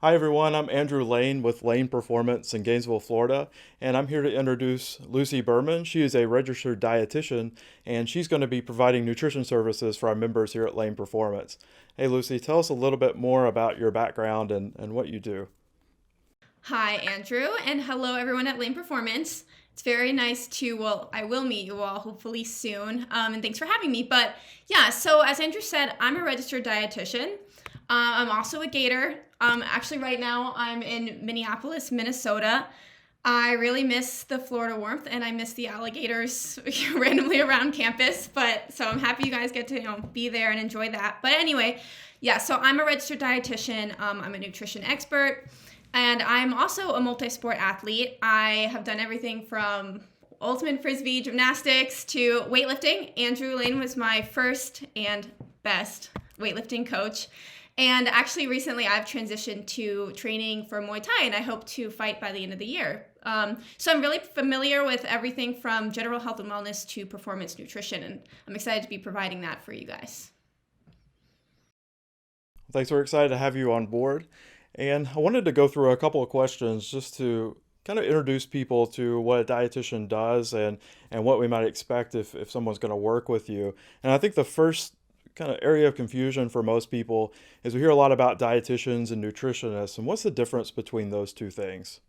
Hi everyone, I'm Andrew Layne with Layne Performance in Gainesville, Florida, and I'm here to introduce Lucy Berman. She is a registered dietitian, and she's going to be providing nutrition services for our members here at Layne Performance. Hey Lucy, tell us a little bit more about your background and what you do. Hi, Andrew, and hello, everyone at Layne Performance. It's very nice I will meet you all hopefully soon, and thanks for having me. But yeah, so as Andrew said, I'm a registered dietitian. I'm also a Gator. Actually, right now, I'm in Minneapolis, Minnesota. I really miss the Florida warmth and I miss the alligators randomly around campus. But so I'm happy you guys get to be there and enjoy that. But anyway, yeah, so I'm a registered dietitian. I'm a nutrition expert. And I'm also a multi-sport athlete. I have done everything from ultimate frisbee gymnastics to weightlifting. Andrew Layne was my first and best weightlifting coach. And actually, recently I've transitioned to training for Muay Thai, and I hope to fight by the end of the year. So I'm really familiar with everything from general health and wellness to performance nutrition, and I'm excited to be providing that for you guys. Thanks, we're excited to have you on board. And I wanted to go through a couple of questions just to kind of introduce people to what a dietitian does and what we might expect if someone's going to work with you. And I think the first kind of area of confusion for most people is we hear a lot about dietitians and nutritionists, and what's the difference between those two things?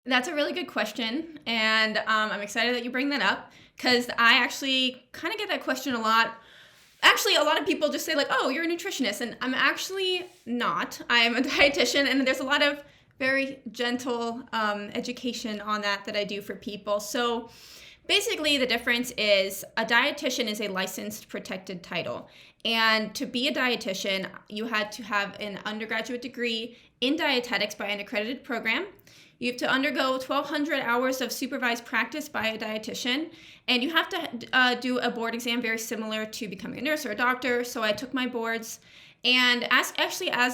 That's a really good question, and I'm excited that you bring that up because I actually kind of get that question a lot. Actually, a lot of people just say like, "Oh, you're a nutritionist," and I'm actually not. I am a dietitian, and there's a lot of very gentle education on that I do for people. So basically, the difference is a dietitian is a licensed protected title. And to be a dietitian, you had to have an undergraduate degree in dietetics by an accredited program. You have to undergo 1,200 hours of supervised practice by a dietitian, and you have to do a board exam very similar to becoming a nurse or a doctor. So I took my boards, and as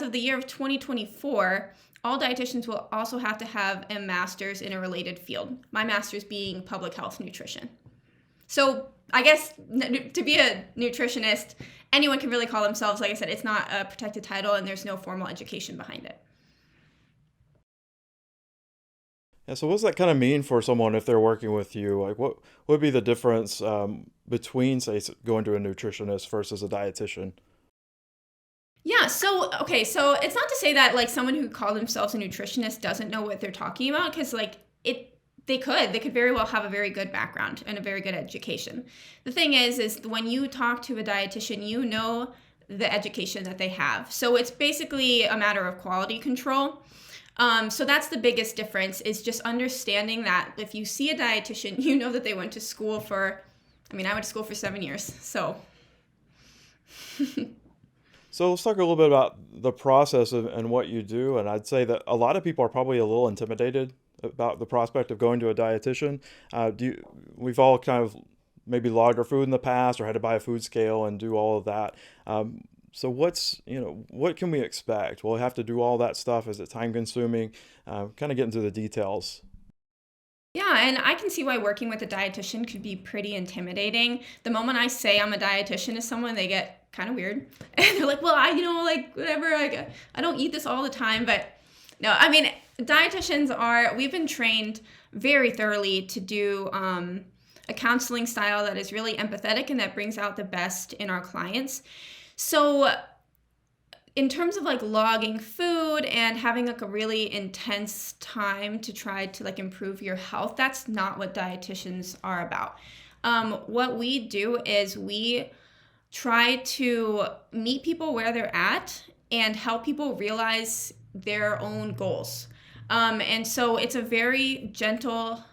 of the year of 2024, all dietitians will also have to have a master's in a related field. My master's being public health nutrition. So I guess to be a nutritionist, anyone can really call themselves. Like I said, it's not a protected title, and there's no formal education behind it. Yeah, so what does that kind of mean for someone if they're working with you? Like, what would be the difference between, say, going to a nutritionist versus a dietitian? Yeah, so okay, so it's not to say that like someone who called themselves a nutritionist doesn't know what they're talking about because they could very well have a very good background and a very good education. The thing is when you talk to a dietitian, you know the education that they have. So it's basically a matter of quality control. So that's the biggest difference is just understanding that if you see a dietitian, you know that they went to school for, I mean, I went to school for 7 years. So So let's talk a little bit about the process and what you do. And I'd say that a lot of people are probably a little intimidated about the prospect of going to a dietitian. We've all kind of maybe logged our food in the past or had to buy a food scale and do all of that. So what can we expect? We'll have to do all that stuff. Is it time consuming? Kind of get into the details. yeah, and I can see why working with a dietitian could be pretty intimidating. The moment I say I'm a dietitian to someone, they get kind of weird. And they're like, well, like, whatever, like, I don't eat this all the time. But no, I mean, we've been trained very thoroughly to do a counseling style that is really empathetic and that brings out the best in our clients. So in terms of like logging food and having like a really intense time to try to like improve your health, that's not what dietitians are about. What we do is we try to meet people where they're at and help people realize their own goals. And so it's a very gentle,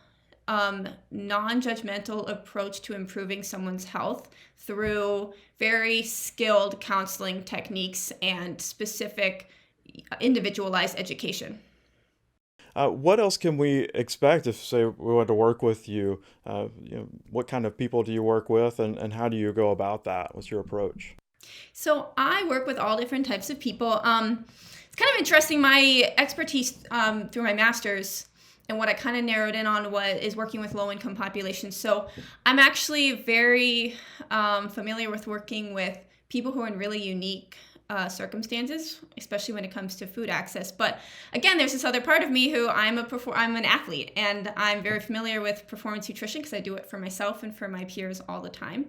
non-judgmental approach to improving someone's health through very skilled counseling techniques and specific individualized education. What else can we expect if, say, we want to work with you? What kind of people do you work with, and how do you go about that? What's your approach? So I work with all different types of people. It's kind of interesting. My expertise through my master's and what I kind of narrowed in on is working with low-income populations. So I'm actually very familiar with working with people who are in really unique circumstances, especially when it comes to food access. But again, there's this other part of me who I'm an athlete, and I'm very familiar with performance nutrition because I do it for myself and for my peers all the time.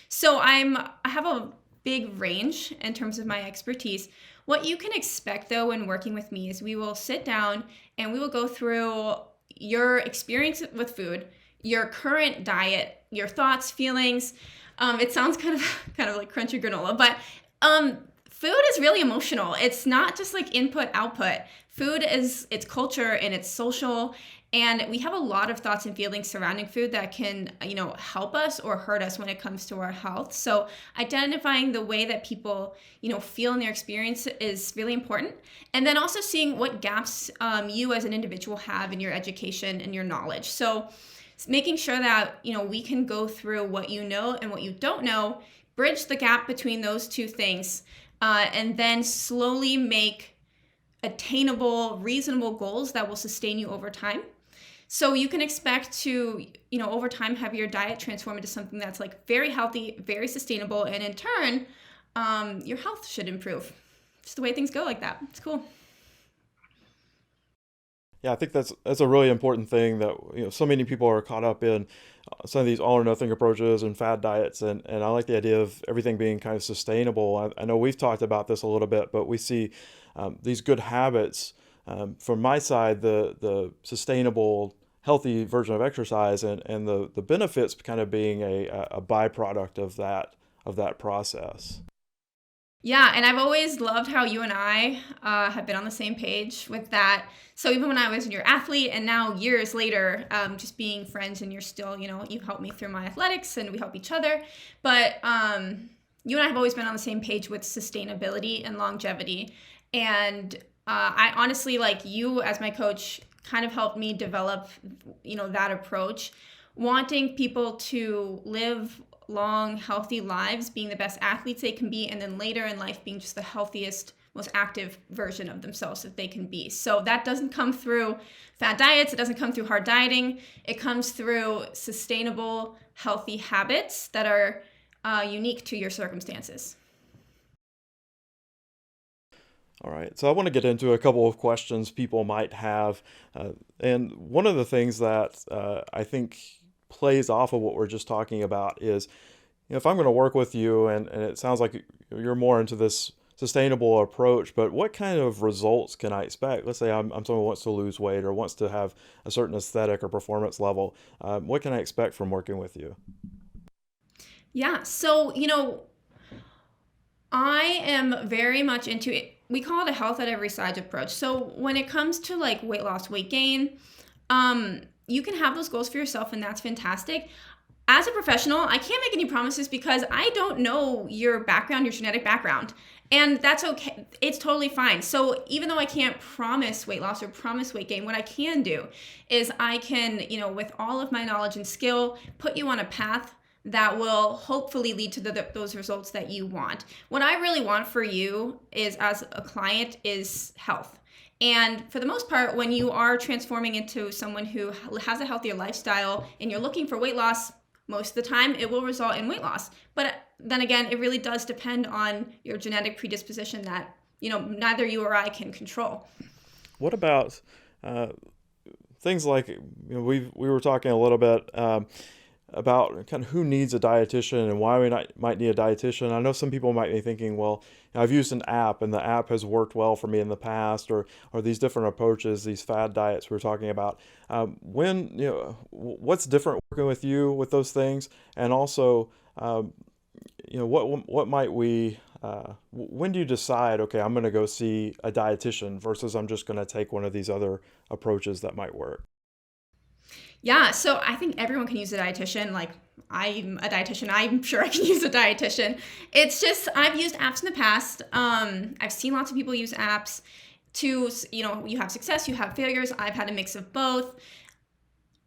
So I have a big range in terms of my expertise. What you can expect though when working with me is we will sit down and we will go through your experience with food, your current diet, your thoughts, feelings. It sounds kind of like crunchy granola, but food is really emotional. It's not just like input output. Food is its culture and it's social, and we have a lot of thoughts and feelings surrounding food that can, help us or hurt us when it comes to our health. So identifying the way that people, feel in their experience is really important. And then also seeing what gaps you as an individual have in your education and your knowledge. So making sure that, we can go through what you know and what you don't know, bridge the gap between those two things, and then slowly make attainable, reasonable goals that will sustain you over time. So you can expect to, over time have your diet transform into something that's like very healthy, very sustainable, and in turn, your health should improve. Just the way things go like that. It's cool. Yeah, I think that's a really important thing that so many people are caught up in some of these all or nothing approaches and fad diets, and I like the idea of everything being kind of sustainable. I know we've talked about this a little bit, but we see these good habits from my side, the sustainable, healthy version of exercise, and the benefits kind of being a byproduct of that process. Yeah, and I've always loved how you and I have been on the same page with that. So even when I was your athlete and now years later, just being friends, and you're still, you helped me through my athletics and we help each other. But you and I have always been on the same page with sustainability and longevity. And I honestly, like you as my coach, kind of helped me develop, that approach, wanting people to live long, healthy lives, being the best athletes they can be, and then later in life being just the healthiest, most active version of themselves that they can be. So that doesn't come through fad diets. It doesn't come through hard dieting. It comes through sustainable, healthy habits that are unique to your circumstances. All right, so I want to get into a couple of questions people might have. And one of the things that I think plays off of what we're just talking about is, if I'm going to work with you, and it sounds like you're more into this sustainable approach, but what kind of results can I expect? Let's say I'm someone who wants to lose weight or wants to have a certain aesthetic or performance level. What can I expect from working with you? Yeah, so, I am very much into it. We call it a health at every size approach. So when it comes to like weight loss, weight gain, you can have those goals for yourself, and that's fantastic. As a professional, I can't make any promises because I don't know your background, your genetic background, and that's okay. It's totally fine. So even though I can't promise weight loss or promise weight gain, what I can do is I can, with all of my knowledge and skill, put you on a path that will hopefully lead to those results that you want. What I really want for you is, as a client, is health. And for the most part, when you are transforming into someone who has a healthier lifestyle and you're looking for weight loss, most of the time it will result in weight loss. But then again, it really does depend on your genetic predisposition that, neither you or I can control. What about things like, we were talking a little bit about kind of who needs a dietitian and why we might need a dietitian. I know some people might be thinking, well, I've used an app and the app has worked well for me in the past, or these different approaches, these fad diets we're talking about. What's different working with you with those things, and also, what might we? When do you decide, okay, I'm going to go see a dietitian versus I'm just going to take one of these other approaches that might work? Yeah, so I think everyone can use a dietitian. Like, I'm a dietitian. I'm sure I can use a dietitian. It's just, I've used apps in the past. I've seen lots of people use apps to, you have success, you have failures. I've had a mix of both.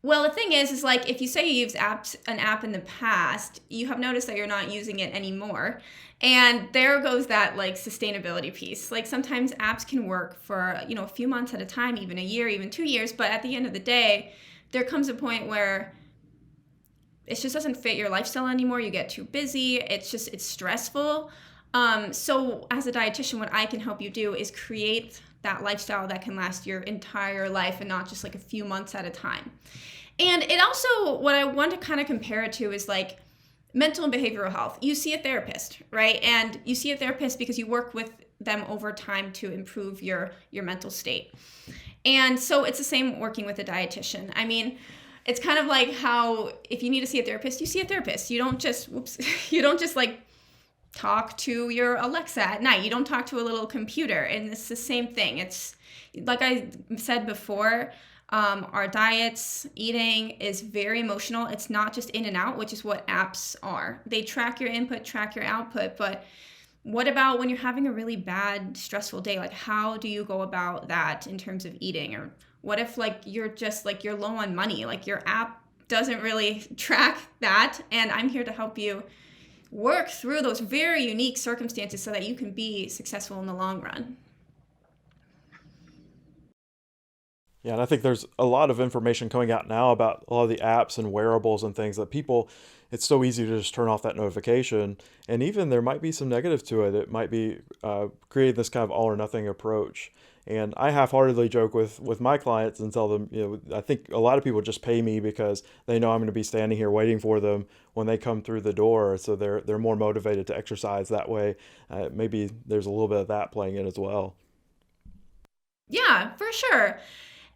Well, the thing is like, if you say you used an app in the past, you have noticed that you're not using it anymore. And there goes that like sustainability piece. Like, sometimes apps can work for, a few months at a time, even a year, even 2 years. But at the end of the day, there comes a point where it just doesn't fit your lifestyle anymore. You get too busy. It's stressful. So as a dietitian, what I can help you do is create that lifestyle that can last your entire life and not just like a few months at a time. And it also, what I want to kind of compare it to is like mental and behavioral health. You see a therapist, right? And you see a therapist because you work with them over time to improve your mental state. And so it's the same working with a dietitian. I mean, it's kind of like how if you need to see a therapist, you see a therapist. You don't just, you don't just like talk to your Alexa at night. You don't talk to a little computer. And it's the same thing. It's like I said before, our diets, eating is very emotional. It's not just in and out, which is what apps are. They track your input, track your output, but what about when you're having a really bad, stressful day? Like, how do you go about that in terms of eating? Or what if like you're just like you're low on money? Like your app doesn't really track that, and I'm here to help you work through those very unique circumstances so that you can be successful in the long run. Yeah, and I think there's a lot of information coming out now about a lot of the apps and wearables and things that people, it's so easy to just turn off that notification. And even there might be some negative to it. It might be creating this kind of all or nothing approach. And I half-heartedly joke with my clients and tell them, I think a lot of people just pay me because they know I'm going to be standing here waiting for them when they come through the door. So they're more motivated to exercise that way. Maybe there's a little bit of that playing in as well. Yeah, for sure.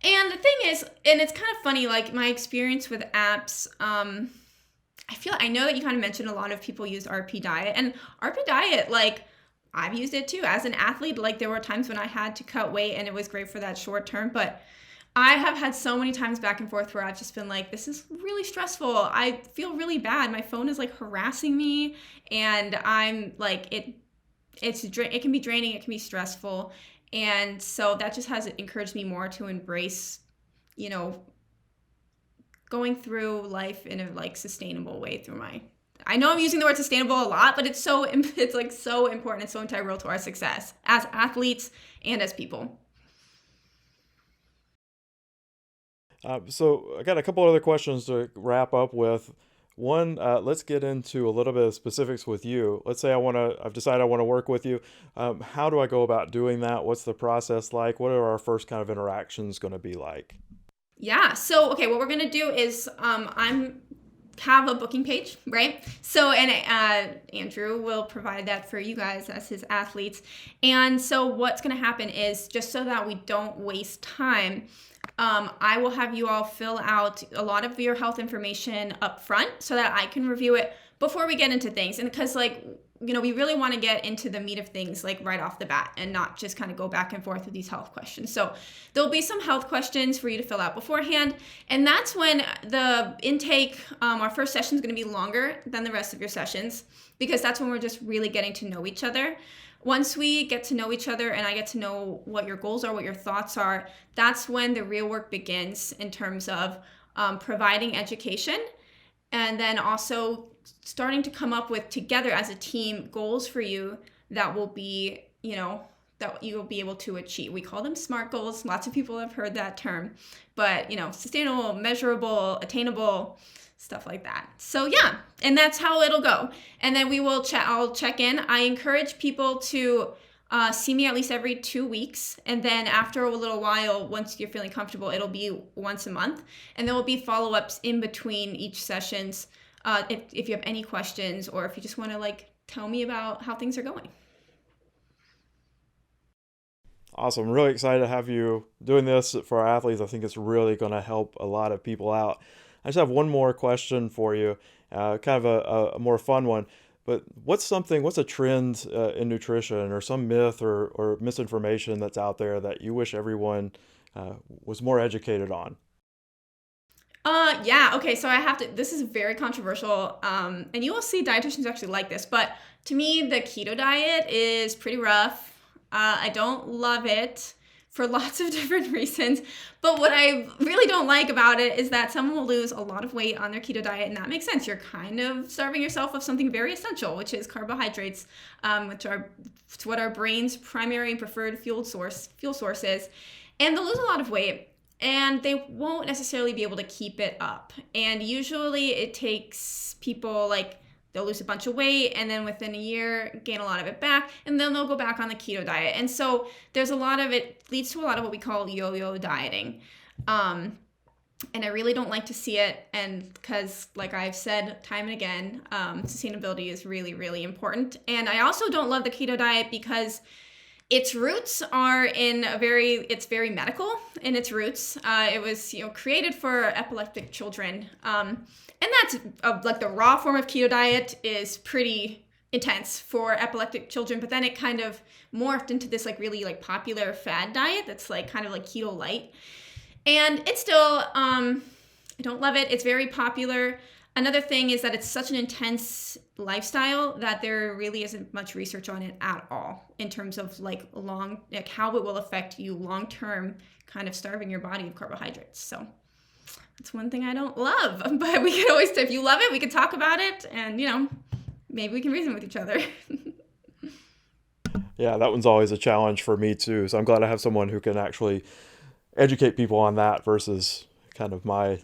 And the thing is, and it's kind of funny, like my experience with apps, I know that you kind of mentioned a lot of people use RP Diet, and RP Diet, like I've used it too as an athlete. Like there were times when I had to cut weight and it was great for that short term, but I have had so many times back and forth where I've just been like, this is really stressful. I feel really bad. My phone is like harassing me, and I'm like, it can be draining, it can be stressful. And so that just has encouraged me more to embrace, you know, going through life in a like sustainable way through my, I know I'm using the word sustainable a lot, but it's like so important. It's so integral to our success as athletes and as people. So I got a couple other questions to wrap up with. One, let's get into a little bit of specifics with you. Let's say I've decided I want to work with you. How do I go about doing that? What's the process like? What are our first kind of interactions going to be like? Yeah. So, okay, what we're going to do is I'm have a booking page, right? So, and Andrew will provide that for you guys as his athletes. And so what's going to happen is, just so that we don't waste time, I will have you all fill out a lot of your health information up front so that I can review it before we get into things. And because like, we really want to get into the meat of things like right off the bat and not just kind of go back and forth with these health questions. So there'll be some health questions for you to fill out beforehand. And that's when the intake, our first session is going to be longer than the rest of your sessions, because that's when we're just really getting to know each other. Once we get to know each other and I get to know what your goals are, what your thoughts are, that's when the real work begins in terms of providing education, and then also starting to come up with together as a team goals for you that will be, that you will be able to achieve. We call them SMART goals. Lots of people have heard that term, but sustainable, measurable, attainable, stuff like that. So yeah, and that's how it'll go. And then I'll check in. I encourage people to see me at least every 2 weeks. And then after a little while, once you're feeling comfortable, it'll be once a month. And there will be follow-ups in between each sessions if you have any questions, or if you just want to like tell me about how things are going. Awesome. I'm really excited to have you doing this for our athletes. I think it's really going to help a lot of people out. I just have one more question for you, kind of a more fun one. But what's a trend in nutrition, or some myth or misinformation that's out there that you wish everyone was more educated on? Yeah, okay, so this is very controversial, and you will see dietitians actually like this, but to me, the keto diet is pretty rough. I don't love it for lots of different reasons, but what I really don't like about it is that someone will lose a lot of weight on their keto diet, and that makes sense. You're kind of starving yourself of something very essential, which is carbohydrates, which are what our brain's primary and preferred fuel source is, and they'll lose a lot of weight. And they won't necessarily be able to keep it up. And usually it takes people like they'll lose a bunch of weight, and then within a year gain a lot of it back, and then they'll go back on the keto diet. And so there's a lot of it leads to a lot of what we call yo-yo dieting. And I really don't like to see it, and because, like I've said time and again, sustainability is really, really important. And I also don't love the keto diet because its roots are it's very medical in its roots. It was, created for epileptic children. And that's like the raw form of keto diet is pretty intense for epileptic children, but then it kind of morphed into this like really like popular fad diet that's like kind of like keto light. And it's still, I don't love it. It's very popular. Another thing is that it's such an intense lifestyle that there really isn't much research on it at all in terms of like how it will affect you long term, kind of starving your body of carbohydrates. So that's one thing I don't love. But we could always, if you love it, we could talk about it, and maybe we can reason with each other. Yeah, that one's always a challenge for me too. So I'm glad I have someone who can actually educate people on that versus kind of my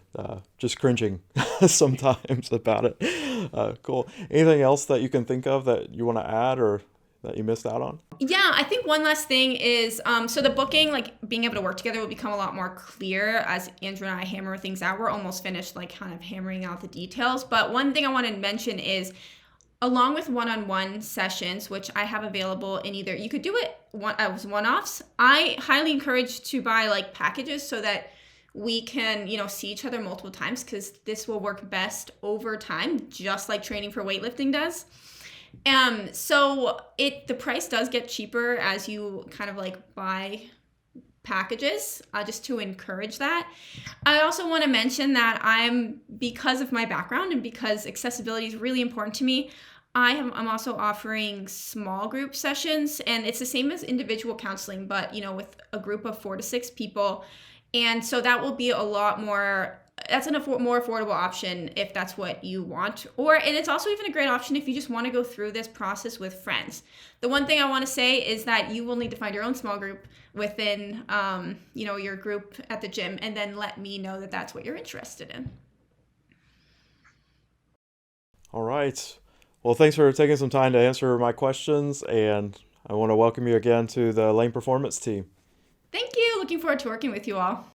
just cringing sometimes about it. Cool. Anything else that you can think of that you want to add or that you missed out on? Yeah, I think one last thing is, so the booking, like being able to work together will become a lot more clear as Andrew and I hammer things out. We're almost finished, like kind of hammering out the details. But one thing I want to mention is, along with one-on-one sessions, which I have available in either, you could do it as one-offs. I highly encourage to buy like packages so that we can, see each other multiple times, because this will work best over time, just like training for weightlifting does. So the price does get cheaper as you kind of like buy packages, just to encourage that. I also want to mention that because of my background and because accessibility is really important to me, I'm also offering small group sessions, and it's the same as individual counseling, but with a group of 4 to 6 people. And so that will be a lot more, that's more affordable option if that's what you want. And it's also even a great option if you just want to go through this process with friends. The one thing I want to say is that you will need to find your own small group within, your group at the gym, and then let me know that that's what you're interested in. All right. Well, thanks for taking some time to answer my questions, and I want to welcome you again to the Layne Performance team. Thank you. Looking forward to working with you all.